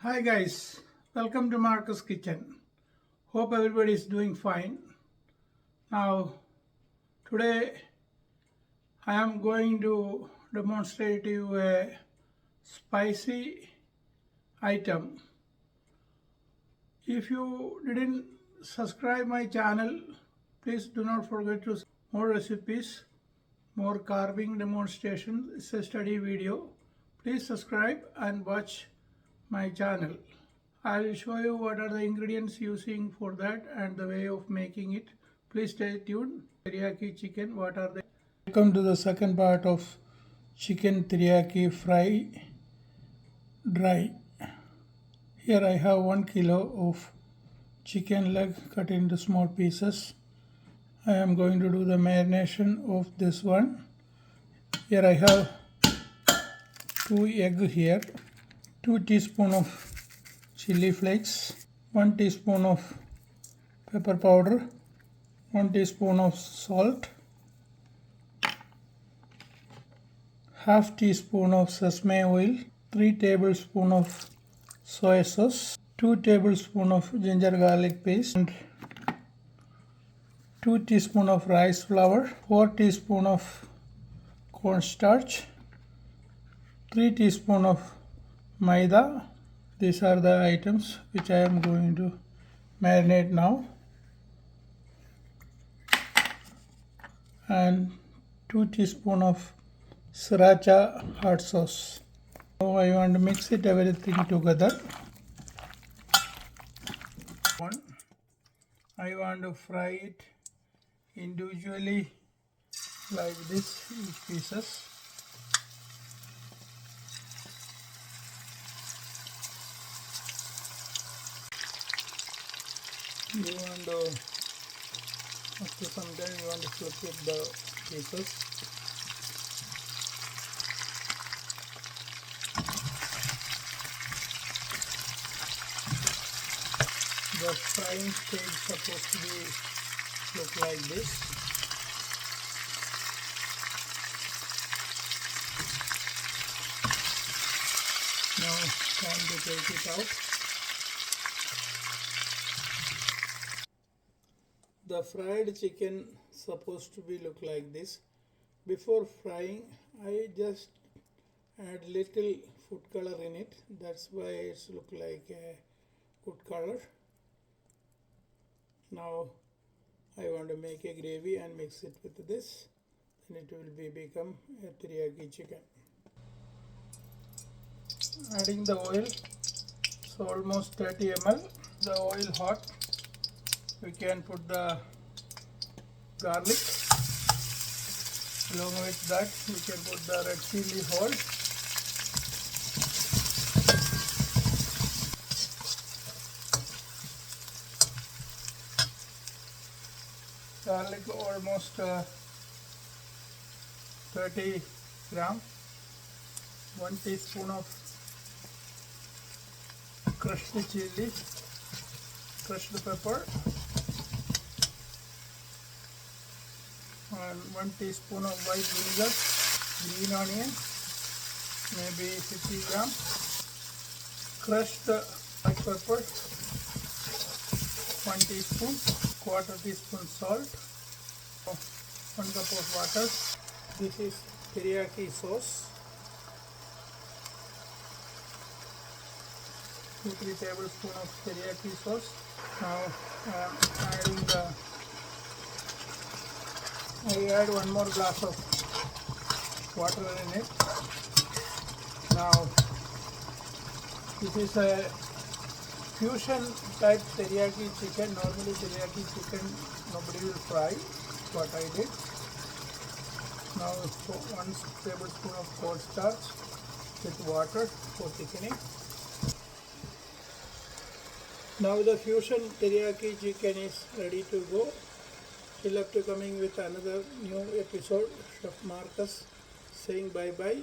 Hi guys, welcome to Marcus Kitchen. Hope everybody is doing fine. Now today I am going to demonstrate you a spicy item. If you didn't subscribe my channel, please do not forget to more recipes, more carving demonstrations. It's a study video. Please subscribe and watch my channel. I will show you what are the ingredients using for that and the way of making it. Please stay tuned. Teriyaki chicken, what are they? Welcome to the second part of chicken teriyaki fry dry. Here I have 1 kilo of chicken leg cut into small pieces. I am going to do the marination of this one. Here I have 2 eggs here, 2 teaspoons of chili flakes, 1 teaspoon of pepper powder, 1 teaspoon of salt, half teaspoon of sesame oil, 3 tablespoons of soy sauce, 2 tablespoons of ginger garlic paste, and 2 teaspoons of rice flour, 4 teaspoons of cornstarch, 3 teaspoons of MIDA. These are the items which I am going to marinate now, and 2 teaspoons of sriracha hot sauce. Now I want to mix it everything together. I want to fry it individually like this, each pieces. You want to, after some time, you want to flip it the pieces. The frying stage is supposed to be look like this. Now time to take it out. The fried chicken supposed to be look like this. Before frying, I just add little food color in it. That's why it's look like a food color. Now I want to make a gravy and mix it with this, and it will become a teriyaki chicken. Adding the oil, so almost 30 ml. The oil hot. We can put the garlic. Along with that, we can put the red chili whole. Garlic almost 30 gram. 1 teaspoon of crushed chili, crushed pepper, and 1 teaspoon of white vinegar, green onion, maybe 50 gram, crushed black pepper, 1 teaspoon, quarter teaspoon salt, 1 cup of water. This is teriyaki sauce, 2-3 tablespoons of teriyaki sauce. Now I add 1 more glass of water in it. Now this is a fusion type teriyaki chicken. Normally teriyaki chicken nobody will fry, what I did. Now 1 tablespoon of cornstarch with water for thickening. Now the fusion teriyaki chicken is ready to go. Till after coming with another new episode, Chef Marcus saying bye bye.